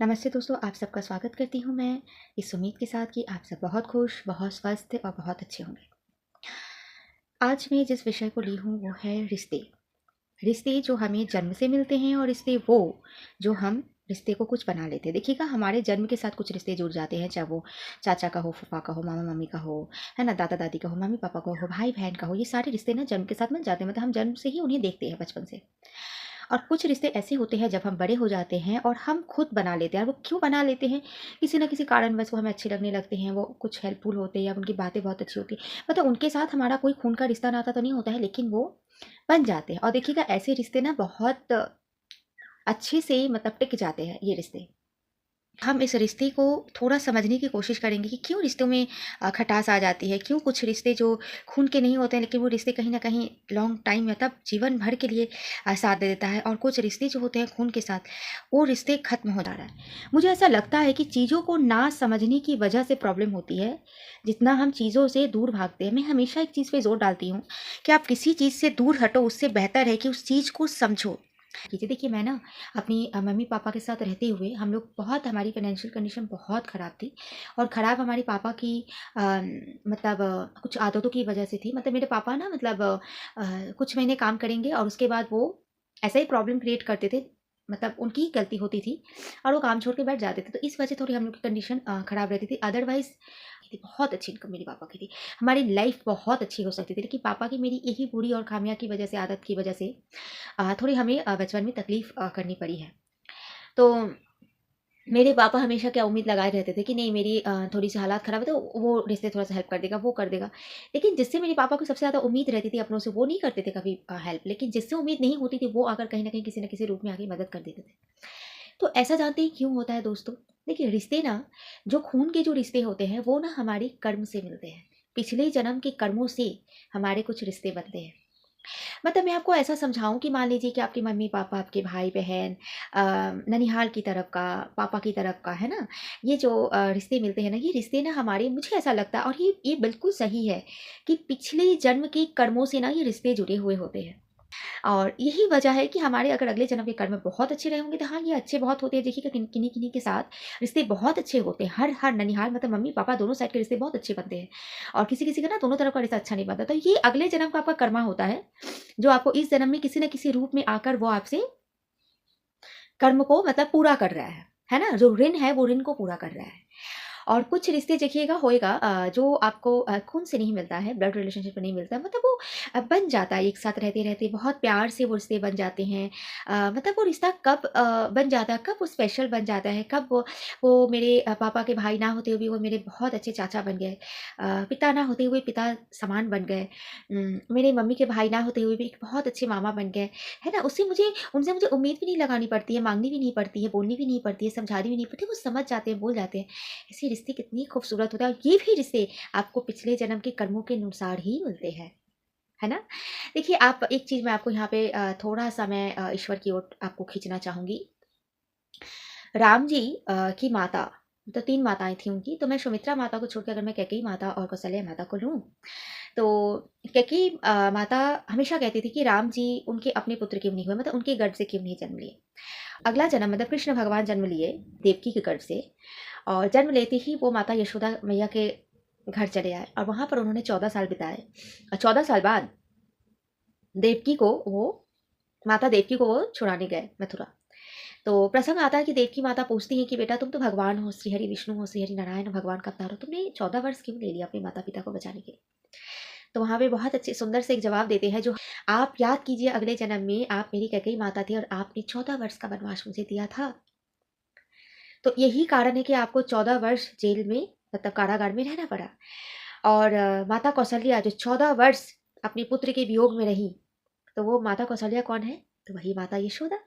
नमस्ते दोस्तों, आप सबका स्वागत करती हूँ मैं इस उम्मीद के साथ कि आप सब बहुत खुश, बहुत स्वस्थ और बहुत अच्छे होंगे। आज मैं जिस विषय को ली हूँ वो है रिश्ते। रिश्ते जो हमें जन्म से मिलते हैं और रिश्ते वो जो हम रिश्ते को कुछ बना लेते हैं। देखिएगा, हमारे जन्म के साथ कुछ रिश्ते जुड़ जाते हैं, चाहे वो चाचा का हो, फूफा का हो, मामा मम्मी का हो, है ना, दादा दादी का हो, मम्मी पापा का हो, भाई बहन का हो। ये सारे रिश्ते ना जन्म के साथ मिल जाते हैं, मतलब हम जन्म से ही उन्हें देखते हैं बचपन से। और कुछ रिश्ते ऐसे होते हैं जब हम बड़े हो जाते हैं और हम खुद बना लेते हैं। और वो क्यों बना लेते हैं? किसी ना किसी कारणवश वो हमें अच्छे लगने लगते हैं, वो कुछ हेल्पफुल होते हैं या उनकी बातें बहुत अच्छी होती हैं। मतलब उनके साथ हमारा कोई खून का रिश्ता नाता तो नहीं होता है, लेकिन वो बन जाते हैं। और देखिएगा, ऐसे रिश्ते ना बहुत अच्छे से मतलब टिक जाते हैं ये रिश्ते। हम इस रिश्ते को थोड़ा समझने की कोशिश करेंगे कि क्यों रिश्तों में खटास आ जाती है, क्यों कुछ रिश्ते जो खून के नहीं होते हैं लेकिन वो रिश्ते कहीं न कहीं लॉन्ग टाइम मतलब जीवन भर के लिए साथ दे देता है, और कुछ रिश्ते जो होते हैं खून के साथ, वो रिश्ते ख़त्म हो जा रहा है। मुझे ऐसा लगता है कि चीज़ों को ना समझने की वजह से प्रॉब्लम होती है, जितना हम चीज़ों से दूर भागते हैं। मैं हमेशा एक चीज़ पे ज़ोर डालती हूँ कि आप किसी चीज़ से दूर हटो, उससे बेहतर है कि उस चीज़ को समझो। कीजिए, देखिए मैं ना अपनी मम्मी पापा के साथ रहते हुए हम लोग बहुत, हमारी फाइनेंशियल कंडीशन बहुत ख़राब थी। और ख़राब हमारे पापा की मतलब कुछ आदतों की वजह से थी। मतलब मेरे पापा ना मतलब कुछ महीने काम करेंगे और उसके बाद वो ऐसा ही प्रॉब्लम क्रिएट करते थे। मतलब उनकी ही गलती होती थी और वो काम छोड़ के बैठ जाते थे, तो इस वजह थोड़ी हम लोग की कंडीशन ख़राब रहती थी। अदरवाइज़ बहुत अच्छी इनकम मेरे पापा की थी, हमारी लाइफ बहुत अच्छी हो सकती थी, लेकिन पापा की मेरी यही बुरी और खामियां की वजह से, आदत की वजह से थोड़ी हमें बचपन में तकलीफ़ करनी पड़ी है। तो मेरे पापा हमेशा क्या उम्मीद लगाए रहते थे कि नहीं, मेरी थोड़ी-सी हालात ख़राब है तो वो रिश्ते थोड़ा-सा हेल्प कर देगा, वो कर देगा। लेकिन जिससे मेरे पापा को सबसे ज़्यादा उम्मीद रहती थी अपनों से, वो नहीं करते थे कभी हेल्प, लेकिन जिससे उम्मीद नहीं होती थी वो आकर कहीं न कहीं किसी न किसी रूप में आके मदद कर देते थे। तो ऐसा जानते हैं क्यों होता है दोस्तों? देखिए, रिश्ते ना, जो खून के जो रिश्ते होते हैं वो ना हमारे कर्म से मिलते हैं। पिछले जन्म के कर्मों से हमारे कुछ रिश्ते बनते हैं। मतलब मैं आपको ऐसा समझाऊँ कि मान लीजिए कि आपके मम्मी-पापा, आपके भाई-बहन, ननिहाल की तरफ का, पापा की तरफ का, है ना? ये जो रिश्ते मिलते हैं ना, ये रिश्ते ना हमारे, मुझे ऐसा लगता है और ये बिल्कुल सही है कि पिछले जन्म के कर्मों से ना ये रिश्ते जुड़े हुए होते हैं। और यही वजह है कि हमारे अगर अगले जन्म के कर्म बहुत अच्छे रहे होंगे तो हाँ, ये अच्छे बहुत होते हैं। देखिएगा, किन्हीं-किन्हीं के साथ रिश्ते बहुत अच्छे होते हैं। हर हर ननिहाल मतलब मम्मी-पापा दोनों साइड के रिश्ते बहुत अच्छे बनते हैं, और किसी-किसी का ना दोनों तरफ का रिश्ता अच्छा नहीं बनता। तो ये अगले जन्म का आपका कर्मा होता है, जो आपको इस जन्म में किसी न किसी रूप में आकर वो आपसे कर्म को मतलब पूरा कर रहा है ना? जो ऋण है वो ऋण को पूरा कर रहा है। और कुछ रिश्ते देखिएगा होएगा जो आपको खून से नहीं मिलता है, ब्लड रिलेशनशिप में नहीं मिलता है, मतलब वो बन जाता है एक साथ रहते-रहते, बहुत प्यार से वो रिश्ते बन जाते हैं। मतलब वो रिश्ता कब बन जाता है, कब वो स्पेशल बन जाता है, कब वो मेरे पापा के भाई ना होते हुए वो मेरे बहुत अच्छे चाचा बन गए। पिता ना होते हुए पिता समान बन गए। मेरे मम्मी के भाई ना होते हुए भी एक बहुत अच्छे मामा बन गए, है ना? उससे मुझे उनसे मुझे उम्मीद भी नहीं लगानी पड़ती है, माँगनी भी नहीं पड़ती है, बोलनी भी नहीं पड़ती है, समझानी भी नहीं पड़ती, वो समझ जाते हैं, बोल जाते हैं। ऐसे रिश्ते कितनी खूबसूरत होता है, और ये भी रिश्ते आपको पिछले जन्म के कर्मों के अनुसार ही मिलते हैं, है ना? देखिए, आप एक चीज़ मैं आपको यहाँ पे थोड़ा-सा मैं ईश्वर की ओर आपको खींचना चाहूँगी। राम जी की माता, तो 3 माताएँ थी उनकी, तो मैं सुमित्रा माता को छोड़ के अगर मैं कैकेयी माता और कौशल्या माता को लूँ, तो कैकेयी माता हमेशा कहती थी कि राम जी उनके अपने पुत्र क्यों नहीं हुए, मतलब उनके गर्भ से क्यों नहीं जन्म लिए। अगला जन्म मतलब कृष्ण भगवान जन्म लिए देवकी के गर्भ से, और जन्म लेते ही वो माता यशोदा मैया के घर चले आए और वहाँ पर उन्होंने 14 साल बिताए। और 14 साल बाद देवकी को वो माता देवकी को वो छुड़ाने गए मथुरा। तो प्रसंग आता है कि देवकी माता पूछती है कि बेटा, तुम तो भगवान हो, श्रीहरि विष्णु हो, श्रीहरि नारायण हो, भगवान का अवतार हो, तुमने 14 वर्ष क्यों ले लिया अपने माता पिता को बचाने के लिए? तो वहाँ पे बहुत अच्छे सुंदर से एक जवाब देते हैं, जो आप याद कीजिए, अगले जन्म में आप मेरी कैकेयी माता थी और आपने 14 वर्ष का वनवास मुझे दिया था। तो यही कारण है कि आपको 14 वर्ष जेल में मतलब कारागार में रहना पड़ा। और माता कौशल्या जो 14 वर्ष अपने पुत्र के वियोग में रही, तो वो माता कौशल्या कौन है? तो वही माता यशोदा।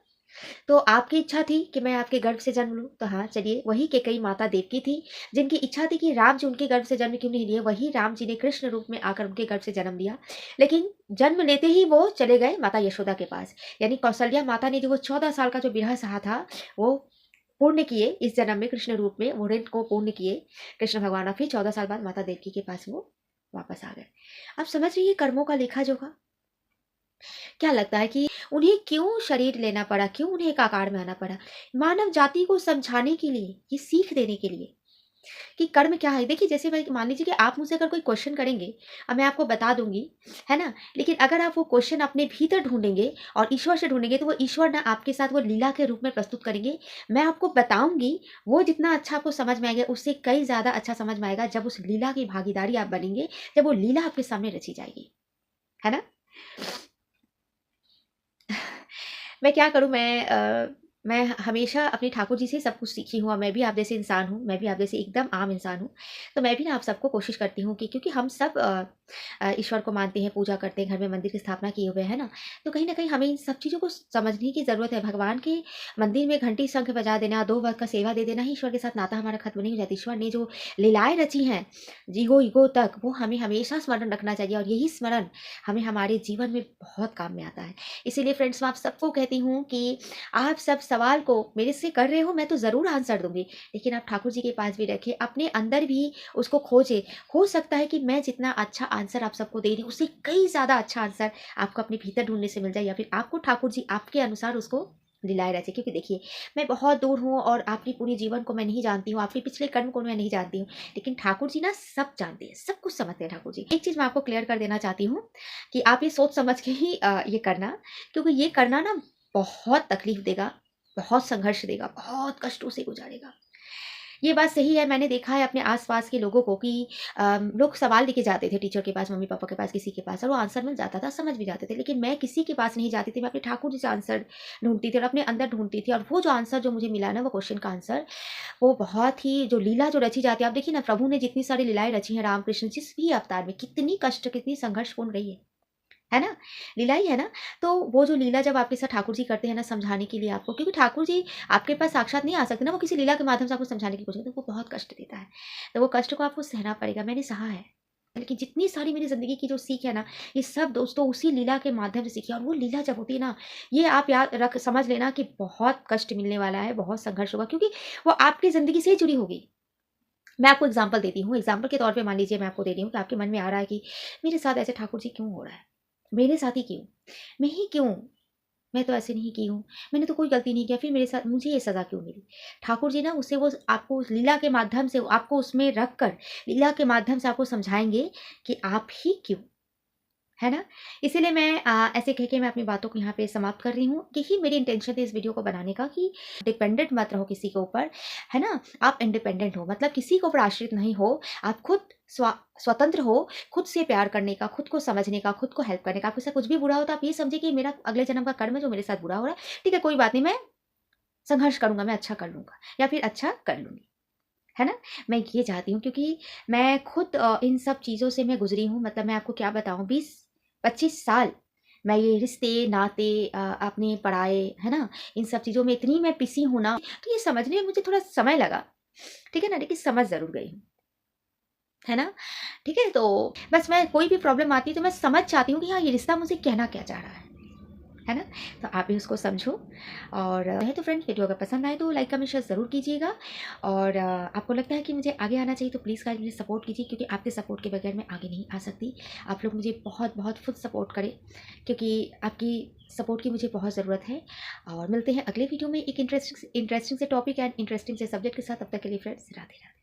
तो आपकी इच्छा थी कि मैं आपके गर्भ से जन्म लूँ, तो हाँ, चलिए, वही कैकेयी माता देवकी थी, जिनकी इच्छा थी कि राम जी उनके गर्भ से जन्म क्यों नहीं लिए, वही राम जी ने कृष्ण रूप में आकर उनके गर्भ से जन्म लिया। लेकिन जन्म लेते ही वो चले गए माता यशोदा के पास। यानी कौशल्या माता ने जो वो 14 साल का जो विरह सहा था, वो पूर्ण किए इस जन्म में कृष्ण रूप में, वो ऋण को पूर्ण किए कृष्ण भगवान, और फिर 14 साल बाद माता देवकी के पास वो वापस आ गए। आप समझ रही है कर्मों का लेखा जोखा? क्या लगता है कि उन्हें क्यों शरीर लेना पड़ा, क्यों उन्हें एक आकार में आना पड़ा? मानव जाति को समझाने के लिए, ये सीख देने के लिए कि कर्म क्या है। देखिए, जैसे भाई मान लीजिए कि आप मुझसे अगर कोई क्वेश्चन करेंगे, अब मैं आपको बता दूँगी, है ना? लेकिन अगर आप वो क्वेश्चन अपने भीतर ढूँढेंगे और ईश्वर से ढूँढेंगे, तो वो ईश्वर ना आपके साथ वो लीला के रूप में प्रस्तुत करेंगे। मैं आपको बताऊँगी, वो जितना अच्छा आपको समझ में आएगा, उससे कई ज़्यादा अच्छा समझ में आएगा जब उस लीला की भागीदारी आप बनेंगे, जब वो लीला आपके सामने रची जाएगी। है ना? मैं क्या करूँ, मैं हमेशा अपने ठाकुर जी से सब कुछ सीखी हूँ और मैं भी आप जैसे इंसान हूँ, मैं भी आप जैसे एकदम आम इंसान हूँ। तो मैं भी ना आप सबको कोशिश करती हूँ कि क्योंकि हम सब ईश्वर को मानते हैं, पूजा करते हैं, घर में मंदिर की स्थापना किए हुए हैं ना, तो कहीं न कहीं हमें इन सब चीज़ों को समझने की ज़रूरत है। भगवान के मंदिर में घंटी शंख बजा देना, 2 वक़्त का सेवा दे देना ही ईश्वर के साथ नाता हमारा खत्म नहीं हो जाता। ईश्वर ने जो लीलाएँ रची हैं, ईगो तक, वो हमें हमेशा स्मरण रखना चाहिए और यही स्मरण हमें हमारे जीवन में बहुत काम में आता है। इसीलिए फ्रेंड्स, मैं आप सबको कहती हूँ कि आप सब सवाल को मेरे से कर रहे हो, मैं तो ज़रूर आंसर दूँगी, लेकिन आप ठाकुर जी के पास भी रखें, अपने अंदर भी उसको खोजें। हो सकता है कि मैं जितना अच्छा आंसर आप सबको दे रही हूँ, उससे कई ज़्यादा अच्छा आंसर आपको अपने भीतर ढूँढने से मिल जाए, या फिर आपको ठाकुर जी आपके अनुसार उसको दिलाए रचे। क्योंकि देखिए, मैं बहुत दूर हूँ और आपके पूरे जीवन को मैं नहीं जानती हूँ, आपके पिछले कर्म को मैं नहीं जानती हूँ, लेकिन ठाकुर जी ना सब जानते हैं, सब कुछ समझते हैं ठाकुर जी। एक चीज़ मैं आपको क्लियर कर देना चाहती हूँ कि आप ये सोच समझ के ही ये करना, क्योंकि ये करना ना बहुत तकलीफ देगा, बहुत संघर्ष देगा, बहुत कष्टों से गुजारेगा। ये बात सही है, मैंने देखा है अपने आस-पास के लोगों को कि लोग सवाल लेके जाते थे टीचर के पास, मम्मी-पापा के पास, किसी के पास, और वो आंसर मिल जाता था, समझ भी जाते थे। लेकिन मैं किसी के पास नहीं जाती थी, मैं अपने ठाकुर जी से आंसर ढूँढती थी और अपने अंदर ढूँढती थी, और वो जो आंसर जो मुझे मिला ना, वो क्वेश्चन का आंसर, वो बहुत ही जो लीला जो रची जाती है, आप देखिए ना, प्रभु ने जितनी सारी लीलाएँ रची हैं, रामकृष्ण जिस भी अवतार में, कितनी कष्ट, कितनी संघर्षपूर्ण रही है ना? लीला ही है ना? तो वो जो लीला जब आपके साथ ठाकुर जी करते हैं ना समझाने के लिए आपको, क्योंकि ठाकुर जी आपके पास साक्षात नहीं आ सकते ना, वो किसी लीला के माध्यम से आपको समझाने की कोशिश करते हैं, तो वो बहुत कष्ट देता है। तो वो कष्ट को आपको सहना पड़ेगा, मैंने सहा है। लेकिन जितनी सारी मेरी ज़िंदगी की जो सीख है ना, ये सब दोस्तों उसी लीला के माध्यम से सीखी है, और वो लीला जब होती है ना, ये आप याद रख समझ लेना कि बहुत कष्ट मिलने वाला है, बहुत संघर्ष होगा, क्योंकि वो आपकी ज़िंदगी से ही जुड़ी होगी। मैं आपको एग्ज़ाम्पल देती हूँ, एग्ज़ाम्पल के तौर पे मान लीजिए मैं आपको दे रही हूँ कि आपके मन में आ रहा है कि मेरे साथ ऐसे ठाकुर जी क्यों हो रहा है? मेरे साथ ही क्यों? मैं ही क्यों? मैं तो ऐसे नहीं की हूँ, मैंने तो कोई गलती नहीं किया, फिर मेरे साथ मुझे ये सज़ा क्यों मिली? ठाकुर जी ना उसे वो आपको उस लीला के माध्यम से आपको उसमें रख कर, लीला के माध्यम से आपको समझाएँगे कि आप ही क्यों? है ना? इसीलिए मैं ऐसे कह के मैं अपनी बातों को यहाँ पे समाप्त कर रही हूँ। यही मेरी इंटेंशन थी इस वीडियो को बनाने का कि डिपेंडेंट मत रहो किसी के ऊपर, है ना? आप इंडिपेंडेंट हो, मतलब किसी के ऊपर आश्रित नहीं हो। आप खुद स्वतंत्र हो, खुद से प्यार करने का, खुद को समझने का, खुद को हेल्प करने का। आपके साथ कुछ भी बुरा हो तो आप ये समझिए कि मेरा अगले जन्म का कर्म है जो मेरे साथ बुरा हो रहा है। ठीक है, कोई बात नहीं, मैं संघर्ष करूँगा, मैं अच्छा कर लूँगा या फिर अच्छा कर लूँगी। है ना? मैं ये चाहती हूँ, क्योंकि मैं खुद इन सब चीज़ों से मैं गुज़री हूँ। मतलब मैं आपको क्या बताऊँ, 20-25 साल मैं ये रिश्ते, नाते अपने पढ़ाए, है ना? इन सब चीज़ों में इतनी मैं पिसी हूँ ना, तो ये समझने में मुझे थोड़ा समय लगा। ठीक है ना? लेकिन समझ ज़रूर गई हूँ। है ना? ठीक है? तो बस मैं कोई भी प्रॉब्लम आती है तो मैं समझ जाती हूँ कि हाँ, ये रिश्ता मुझे कहना क्या चाह रहा है ना? तो आप भी उसको समझो। और है तो फ्रेंड्स, वीडियो अगर पसंद आए तो लाइक कमेंट शेयर ज़रूर कीजिएगा। और आपको लगता है कि मुझे आगे आना चाहिए तो प्लीज़ गाइस मुझे सपोर्ट कीजिए, क्योंकि आपके सपोर्ट के बगैर मैं आगे नहीं आ सकती। आप लोग मुझे बहुत बहुत खुद सपोर्ट करें, क्योंकि आपकी सपोर्ट की मुझे बहुत ज़रूरत है। और मिलते हैं अगले वीडियो में एक इंटरेस्टिंग से टॉपिक एंड इंटरेस्टिंग से सब्जेक्ट के साथ। तब तक के लिए फ्रेंड्स, राधे राधे।